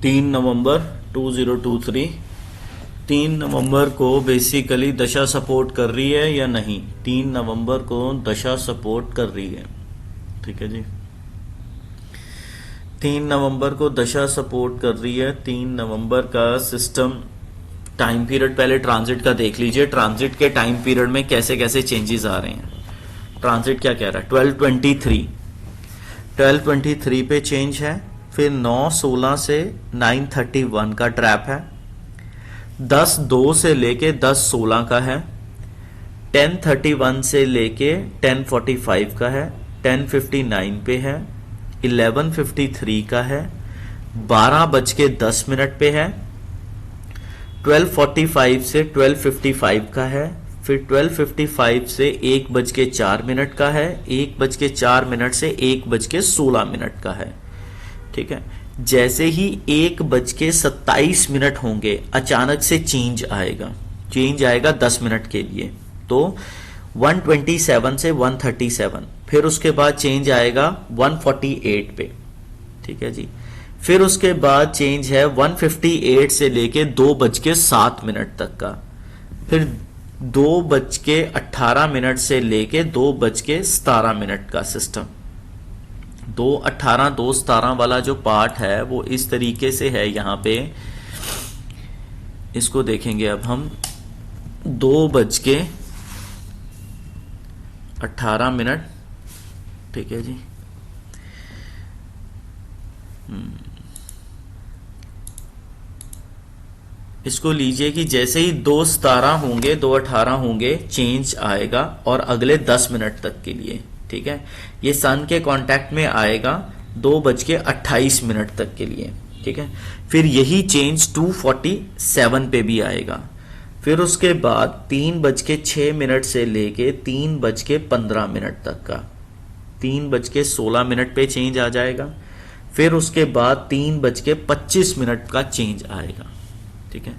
3 नवंबर 2023। 3 नवंबर को बेसिकली दशा सपोर्ट कर रही है या नहीं? 3 नवंबर को दशा सपोर्ट कर रही है। ठीक है जी, 3 नवंबर को दशा सपोर्ट कर रही है। 3 नवंबर का सिस्टम टाइम पीरियड पहले ट्रांजिट का देख लीजिए। ट्रांजिट के टाइम पीरियड में कैसे कैसे चेंजेस आ रहे हैं। ट्रांजिट क्या कह रहा है? 1223 पे चेंज है। फिर 9:16 से 9:31 का ट्रैप है। 10:02 से लेके 10:16 का है। 10:31 से लेके 10:45 का है। 10:59 पे है। 11:53 का है। 12:10 पे है। 12:45 से 12:55 का है। फिर 12:55 से 1:04 का है। 1:04 से 1:16 का है। ठीक है, जैसे ही 1:27 होंगे अचानक से चेंज आएगा। चेंज आएगा 10 मिनट के लिए, तो 127 से 137। फिर उसके बाद चेंज आएगा 148 पे। ठीक है जी, फिर उसके बाद चेंज है 158 से लेके 2:07 तक का। फिर 2:18 से लेके 2:17 का सिस्टम। 2:18 2:17 वाला जो पार्ट है वो इस तरीके से है। यहां पे इसको देखेंगे अब हम। 2:18। ठीक है जी, इसको लीजिए कि जैसे ही 2:17 होंगे 2:18 होंगे चेंज आएगा और अगले 10 मिनट तक के लिए। ठीक है, ये सन के कांटेक्ट में आएगा 2:28 तक के लिए। ठीक है, फिर यही चेंज 2:47 पे भी आएगा। फिर उसके बाद 3:06 से लेके 3:15 तक का। 3:16 पे चेंज आ जाएगा। फिर उसके बाद 3:25 का चेंज आएगा। ठीक है,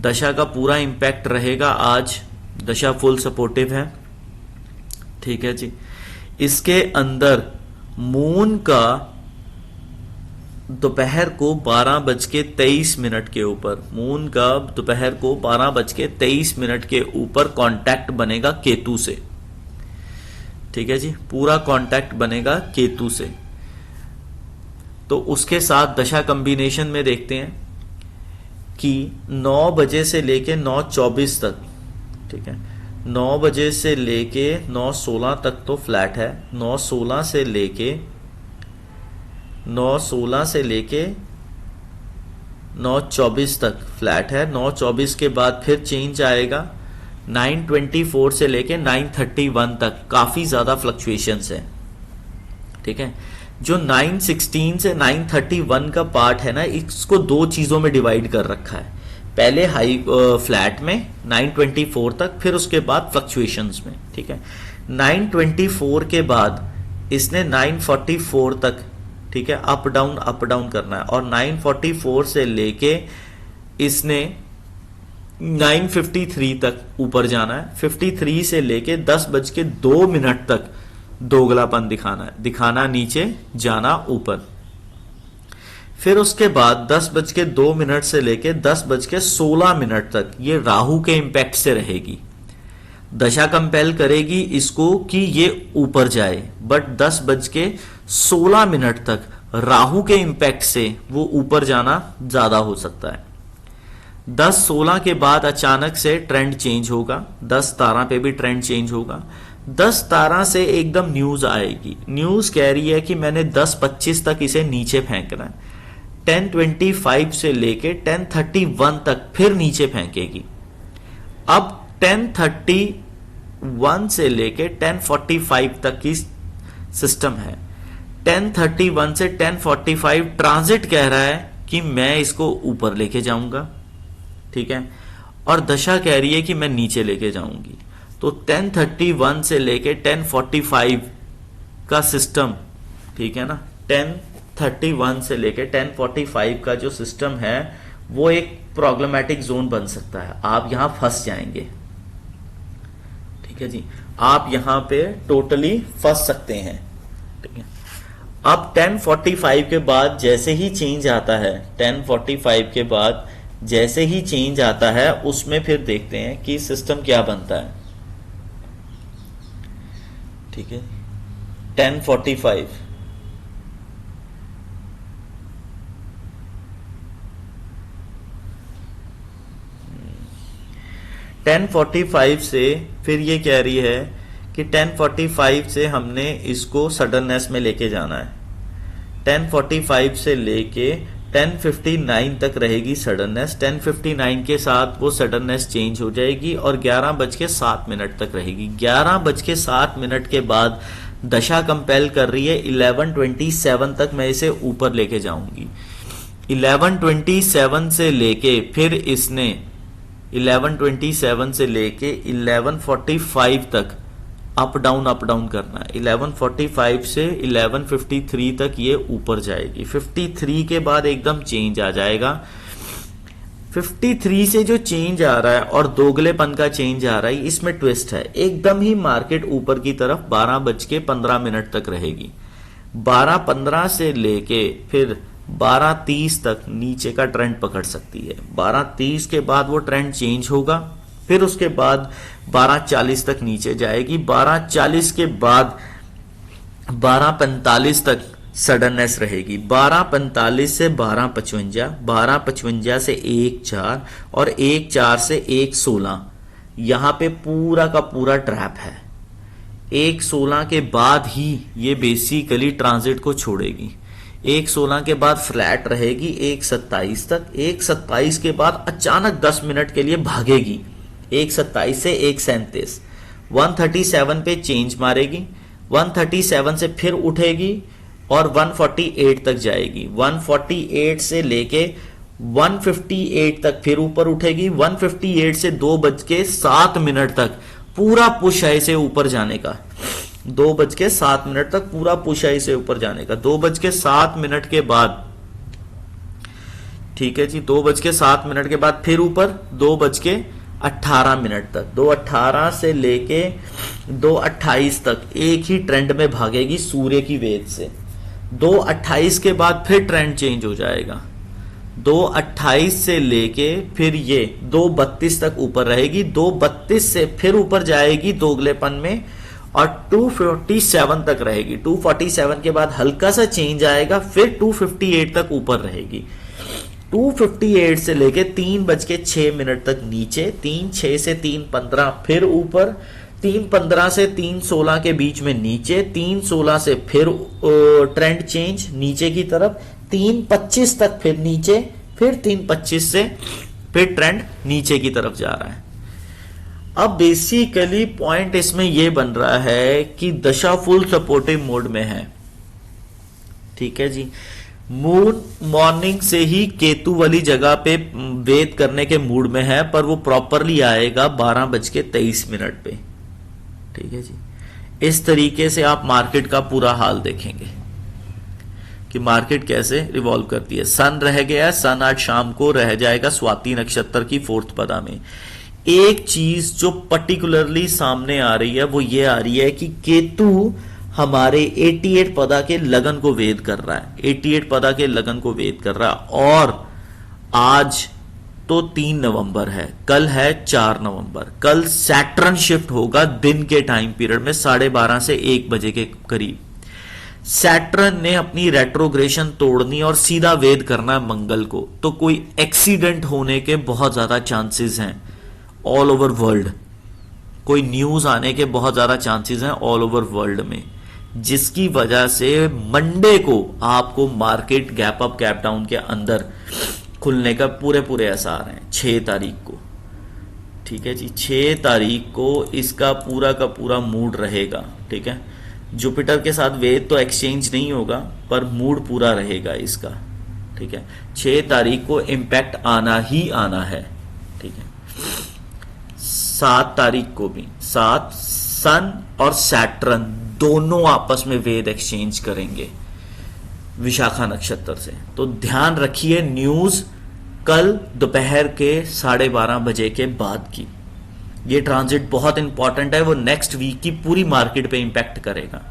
दशा का पूरा इंपैक्ट रहेगा। आज दशा फुल सपोर्टिव है। ठीक है जी, इसके अंदर मून का दोपहर को 12:23 के ऊपर, मून का दोपहर को 12:23 के ऊपर कांटेक्ट बनेगा केतु से। ठीक है जी, पूरा कांटेक्ट बनेगा केतु से। तो उसके साथ दशा कॉम्बिनेशन में देखते हैं कि 9 बजे से लेके 9:24 तक। ठीक है, 9 बजे से लेके 9:16 तक तो फ्लैट है। 9:16 से लेके 9:24 तक फ्लैट है। 9:24 के बाद फिर चेंज आएगा। 9:24 से लेके 9:31 तक काफी ज्यादा फ्लक्चुएशंस है। ठीक है, जो 9:16 से 9:31 का पार्ट है ना, इसको दो चीजों में डिवाइड कर रखा है। पहले हाई फ्लैट में 9:24 तक, फिर उसके बाद फ्लक्चुएशंस में। ठीक है, 9:24 के बाद इसने 9:44 तक, ठीक है, अप डाउन करना है। और 9:44 से लेके इसने 9:53 तक ऊपर जाना है। 53 से लेके 10:02 तक दोगलापन दिखाना नीचे, जाना ऊपर। फिर उसके बाद 10:02 से लेके 10:16 तक ये राहु के इंपैक्ट से रहेगी। दशा कंपेल करेगी इसको कि ये ऊपर जाए, बट 10:16 तक राहु के इंपैक्ट से वो ऊपर जाना ज्यादा हो सकता है। 10:16 के बाद अचानक से ट्रेंड चेंज होगा। 10:17 पे भी ट्रेंड चेंज होगा। 10:17 से एकदम न्यूज आएगी। न्यूज कह रही है कि मैंने 10:25 तक इसे नीचे फेंकना है। 10:25 से लेके 10:31 तक फिर नीचे फेंकेगी। अब 10:31 से लेके 10:45 तक की सिस्टम है। 10:31 से 10:45 ट्रांजिट कह रहा है कि मैं इसको ऊपर लेके जाऊंगा। ठीक है, और दशा कह रही है कि मैं नीचे लेके जाऊंगी। तो 10:31 से लेके 10:45 का सिस्टम, ठीक है ना, 10:31 से लेके 10:45 का जो सिस्टम है वो एक प्रॉब्लमेटिक जोन बन सकता है। आप यहां फंस जाएंगे। ठीक है जी, आप यहां पे टोटली फंस सकते हैं। ठीक है, अब 10:45 के बाद जैसे ही चेंज आता है, 10:45 के बाद जैसे ही चेंज आता है उसमें फिर देखते हैं कि सिस्टम क्या बनता है। ठीक है, 10:45 10:45 से फिर ये कह रही है कि 10:45 से हमने इसको सडननेस में लेके जाना है। 10:45 से लेके 10:59 तक रहेगी सडननेस। 10:59 के साथ वो सडननेस चेंज हो जाएगी और 11:07 तक रहेगी। 11:07 के बाद दशा कंपेल कर रही है 11:27 तक मैं इसे ऊपर लेके जाऊंगी। 11:27 से लेके फिर इसने 11:27 से लेके 11:45 तक अप डाउन करना है। 11:45 से 11:53 तक ये ऊपर जाएगी। 53 के बाद एकदम चेंज आ जाएगा। 53 से जो चेंज आ रहा है और दोगलेपन का चेंज आ रहा है, इसमें ट्विस्ट है। एकदम ही मार्केट ऊपर की तरफ 12:15 तक रहेगी। 12:15 से लेके फिर 12:30 तक नीचे का ट्रेंड पकड़ सकती है। 12:30 के बाद वो ट्रेंड चेंज होगा, फिर उसके बाद 12:40 तक नीचे जाएगी। 12:40 के बाद 12:45 तक सडननेस रहेगी। 12:45 से 12:55, 12:55 से 1:04 और 1:04 से 1:16 यहां पे पूरा का पूरा ट्रैप है। 1:16 के बाद ही ये बेसिकली ट्रांजिट को छोड़ेगी। 1:16 के बाद फ्लैट रहेगी 1:27 तक। 1:27 के बाद अचानक 10 मिनट के लिए भागेगी 1:27 से 1:37। 137 पे चेंज मारेगी, 137 से फिर उठेगी और 148 तक जाएगी। 148 से लेके 158 तक फिर ऊपर उठेगी। 158 से 2:07 तक पूरा पुश है इसे ऊपर जाने का। 2:07 तक पूरा पुश है इसे ऊपर जाने का। 2:07 के बाद, ठीक है जी, 2:07 के बाद फिर ऊपर 2:18 तक। 2:18 से लेके 2:28 तक एक ही ट्रेंड में भागेगी सूर्य की वेध से। 2:28 के बाद फिर ट्रेंड चेंज हो जाएगा। 2:28 से लेके फिर ये 2:32 तक ऊपर रहेगी। 2:32 से फिर ऊपर जाएगी दोगलेपन में और 247 तक रहेगी। 247 के बाद हल्का सा चेंज आएगा, फिर 258 तक ऊपर रहेगी। 258 से लेके 3:06 तक नीचे, 3:06 से 3:15 फिर ऊपर, 3:15 से 3:16 के बीच में नीचे, 3:16 से फिर ट्रेंड चेंज नीचे की तरफ, 3:25 तक फिर नीचे, फिर 3:25 से फिर ट्रेंड नीचे की तरफ जा रहा है। अब बेसिकली पॉइंट इसमें यह बन रहा है कि दशा फुल सपोर्टिव मोड में है। ठीक है जी, मून मॉर्निंग से ही केतु वाली जगह पे वेद करने के मूड में है, पर वो प्रॉपरली आएगा 12:23 पे। ठीक है जी, इस तरीके से आप मार्केट का पूरा हाल देखेंगे कि मार्केट कैसे रिवॉल्व करती है। सन रह गया, सन आज शाम को रह जाएगा स्वाति नक्षत्र की 4th पदा में। एक चीज जो पर्टिकुलरली सामने आ रही है वो ये आ रही है कि केतु हमारे 88 पदा के लगन को वेद कर रहा है। 88 पदा के लगन को वेद कर रहा है। और आज तो 3 नवंबर है, कल है 4 नवंबर। कल सैटर्न शिफ्ट होगा दिन के टाइम पीरियड में 12:30 से 1 बजे के करीब। सैटर्न ने अपनी रेट्रोग्रेशन तोड़नी और सीधा वेद करना है मंगल को। तो कोई एक्सीडेंट होने के बहुत ज्यादा चांसेस हैं ऑल ओवर वर्ल्ड। कोई न्यूज आने के बहुत ज्यादा चांसेस हैं ऑल ओवर वर्ल्ड में, जिसकी वजह से मंडे को आपको market gap up gap down के अंदर खुलने का पूरे आसार हैं 6 तारीख को। ठीक है जी, 6 तारीख को इसका पूरा का पूरा मूड रहेगा। ठीक है, जुपिटर के साथ वेद तो एक्सचेंज नहीं होगा, पर मूड पूरा रहेगा इसका। ठीक है, 6 तारीख को इंपैक्ट आना ही आना है। ठीक है, 7 तारीख को भी 7 सन और सैटर्न दोनों आपस में वेद एक्सचेंज करेंगे विशाखा नक्षत्र से। तो ध्यान रखिए न्यूज कल दोपहर के 12:30 बजे के बाद की। ये ट्रांजिट बहुत इंपॉर्टेंट है, वो नेक्स्ट वीक की पूरी मार्केट पे इंपैक्ट करेगा।